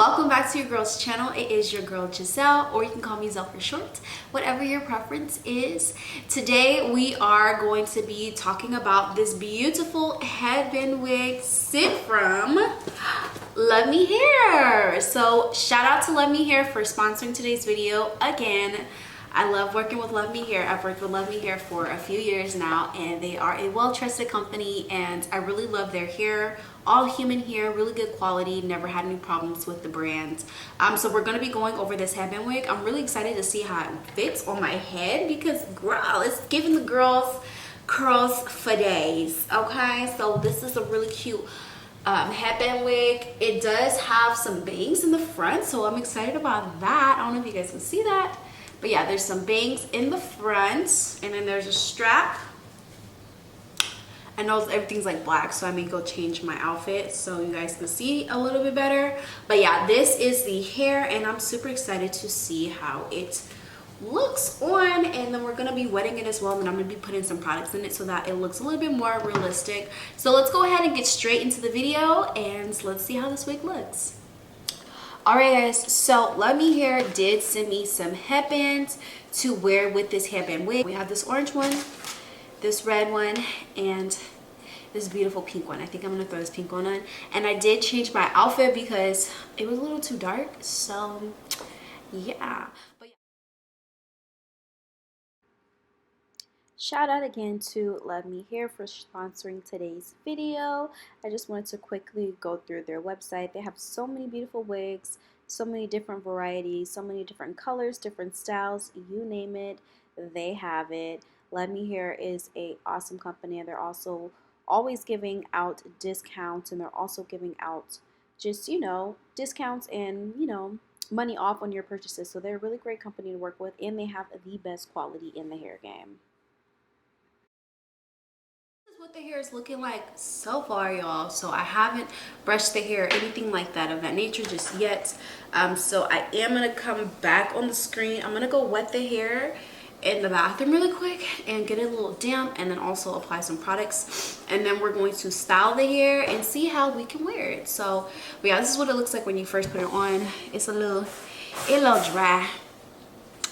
welcome back to your girl's channel. It is your girl Giselle, or you can call me Zell for short, whatever your preference is. Today we are going to be talking about this beautiful headband wig sent from Luvmehair. So shout out to Luvmehair for sponsoring today's video. Again, I love working with Luvmehair. I've worked with Luvmehair for a few years now, and they are a well-trusted company, and I really love their hair. All human hair, really good quality, never had any problems with the brand. So we're gonna be going over this headband wig. I'm really excited to see how it fits on my head because, girl, it's giving the girls curls for days, okay? So this is a really cute headband wig. It does have some bangs in the front, so I'm excited about that. I don't know if you guys can see that, but yeah, there's some bangs in the front, and then there's a strap. I know everything's like black, so I may go change my outfit so you guys can see a little bit better. But yeah, this is the hair, and I'm super excited to see how it looks on. And then we're gonna be wetting it as well, and I'm gonna be putting some products in it so that it looks a little bit more realistic. So let's go ahead and get straight into the video, and let's see how this wig looks. Alright guys, so Luvmehair did send me some headbands to wear with this headband wig. We have this orange one, this red one, and this beautiful pink one. I think I'm gonna throw this pink one on. And I did change my outfit because it was a little too dark, so yeah. But shout out again to Luvmehair for sponsoring today's video. I just wanted to quickly go through their website. They have so many beautiful wigs, so many different varieties, so many different colors, different styles, you name it, they have it. Luvmehair is an awesome company, and they're also always giving out discounts, and they're also giving out just, you know, discounts and, you know, money off on your purchases. So they're a really great company to work with, and they have the best quality in the hair game. This is what the hair is looking like so far, y'all. So I haven't brushed the hair or anything like that of that nature just yet. So I am gonna come back on the screen. I'm gonna go wet the hair in the bathroom really quick and get it a little damp, and then also apply some products, and then we're going to style the hair and see how we can wear it. So but yeah, this is what it looks like when you first put it on. It's a little dry.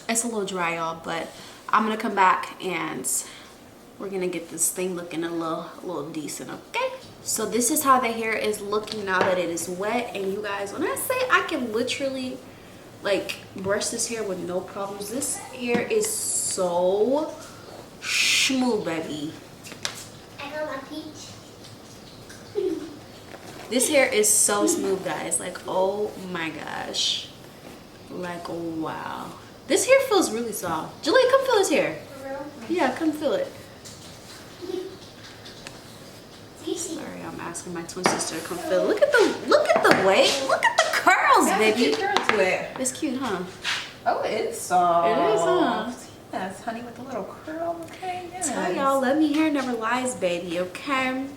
It's a little dry, y'all, but I'm gonna come back and we're gonna get this thing looking a little decent, okay? So this is how the hair is looking now that it is wet. And you guys, when I say I can literally like brush this hair with no problems, this hair is so smooth, baby. I got my peach. This hair is so smooth, guys. Like, oh my gosh, like, wow, this hair feels really soft. Julie, come feel this hair. For real? Yeah, come feel it. Sorry, I'm asking my twin sister to come feel it. Look at the weight. Look at the curls, baby. Cute curls to it. It's cute, huh? Oh, it is soft. It is, huh? Yes, honey, with a little curl. Okay, yes. Tell y'all, Luvmehair never lies, baby. Okay.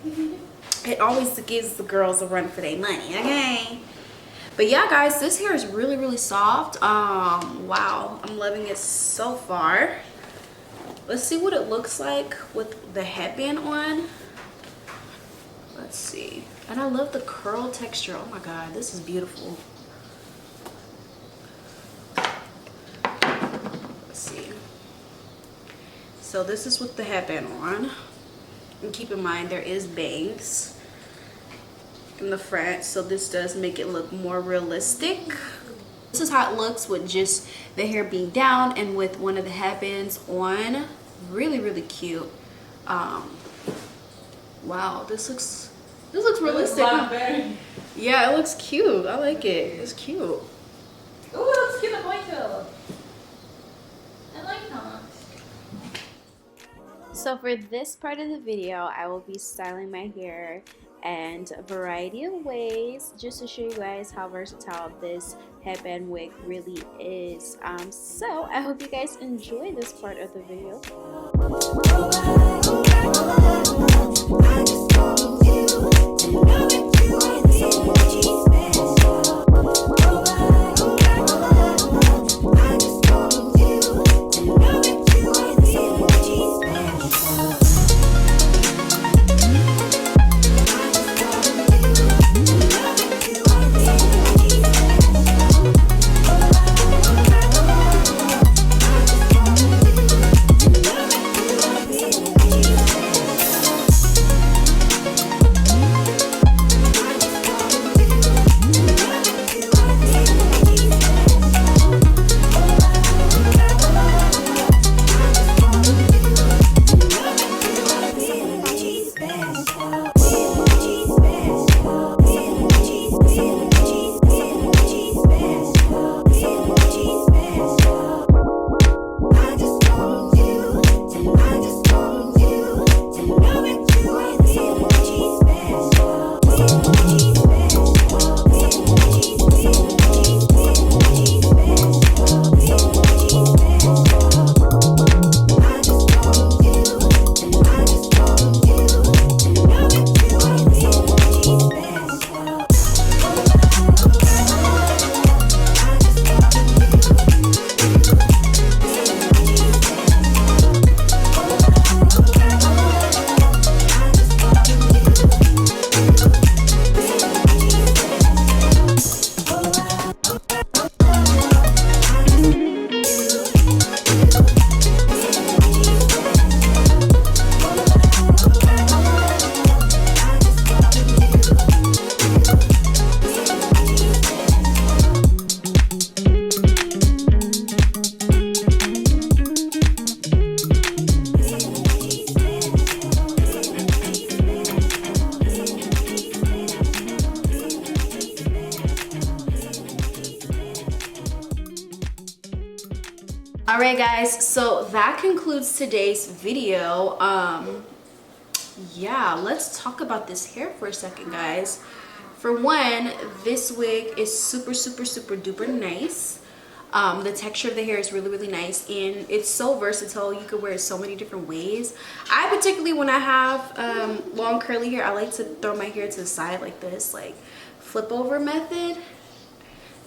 It always gives the girls a run for their money. Okay. But yeah, guys, this hair is really soft. Wow, I'm loving it so far. Let's see what it looks like with the headband on. Let's see. And I love the curl texture. Oh my god, this is beautiful. Let's see. So this is with the headband on. And keep in mind there is bangs in the front, so this does make it look more realistic. This is how it looks with just the hair being down and with one of the headbands on. Really cute. Wow, this looks realistic. Yeah, it looks cute. I like it. It's cute. Ooh, it looks cute in the ponytail. I like that. So for this part of the video, I will be styling my hair in a variety of ways just to show you guys how versatile this headband wig really is. So I hope you guys enjoy this part of the video. guys, so that concludes today's video. Yeah, let's talk about this hair for a second, guys. For one, this wig is super duper nice. The texture of the hair is really nice, and it's so versatile. You could wear it so many different ways. I particularly, when I have long curly hair, I like to throw my hair to the side like this, like flip over method.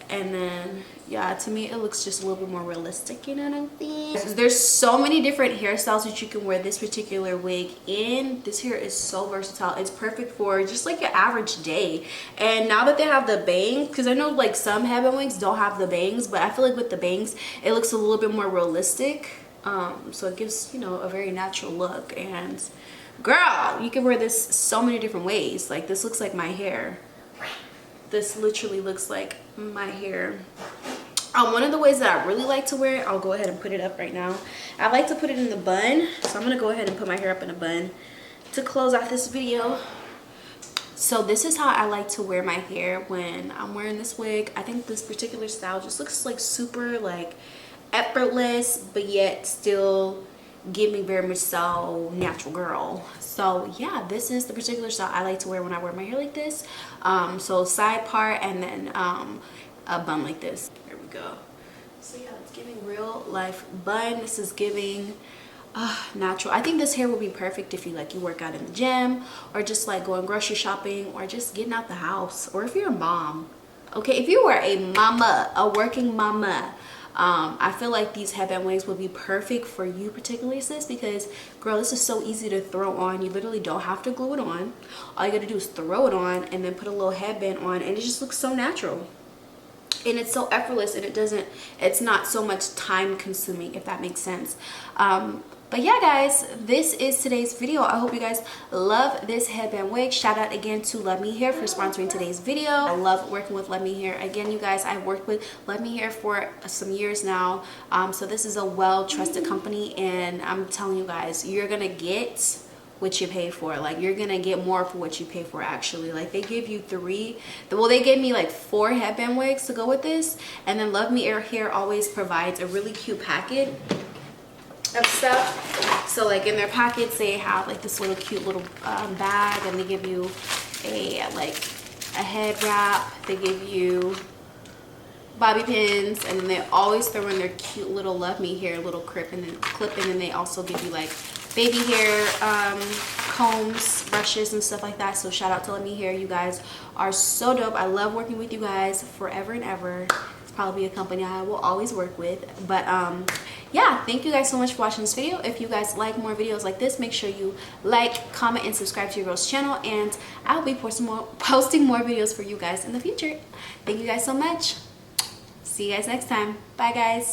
And then, yeah, to me it looks just a little bit more realistic, you know what I'm saying? There's so many different hairstyles that you can wear this particular wig in. This hair is so versatile. It's perfect for just like your average day. And now that they have the bangs, because I know like some headband wigs don't have the bangs, but I feel like with the bangs it looks a little bit more realistic. So it gives, you know, a very natural look. And girl, you can wear this so many different ways. Like, this looks like my hair. This literally looks like my hair. One of the ways that I really like to wear it, I'll go ahead and put it up right now. I like to put it in the bun, so I'm gonna go ahead and put my hair up in a bun to close out this video. So this is how I like to wear my hair when I'm wearing this wig. I think this particular style just looks like super like effortless, but yet still give me very much so natural girl. So yeah, this is the particular style I like to wear when I wear my hair like this. So side part and then a bun like this. Here we go. So yeah, it's giving real life bun. This is giving natural. I think this hair would be perfect if you work out in the gym, or just like going grocery shopping, or just getting out the house, or if you're a mom. Okay, if you were a mama, a working mama, I feel like these headband wigs would be perfect for you, particularly sis, because girl, this is so easy to throw on. You literally don't have to glue it on. All you gotta do is throw it on and then put a little headband on, and it just looks so natural. And it's so effortless, and it's not so much time consuming, if that makes sense. But yeah, guys, this is today's video. I hope you guys love this headband wig. Shout out again to Luvmehair for sponsoring today's video. I love working with Luvmehair. Again, you guys, I've worked with Luvmehair for some years now. So this is a well-trusted company, and I'm telling you guys, you're gonna get what you pay for. Like, you're gonna get more for what you pay for, actually. Like, they give you they gave me like 4 headband wigs to go with this, and then Luvmehair always provides a really cute packet of stuff. So like in their packets they have like this little cute little bag, and they give you a head wrap, they give you bobby pins, and then they always throw in their cute little Luvmehair little clip, and then they also give you like baby hair combs, brushes, and stuff like that. So shout out to Luvmehair. You guys are so dope. I love working with you guys forever and ever. It's probably a company I will always work with. But yeah, thank you guys so much for watching this video. If you guys like more videos like this, make sure you like, comment, and subscribe to your girl's channel, and I'll be posting more videos for you guys in the future. Thank you guys so much. See you guys next time. Bye, guys.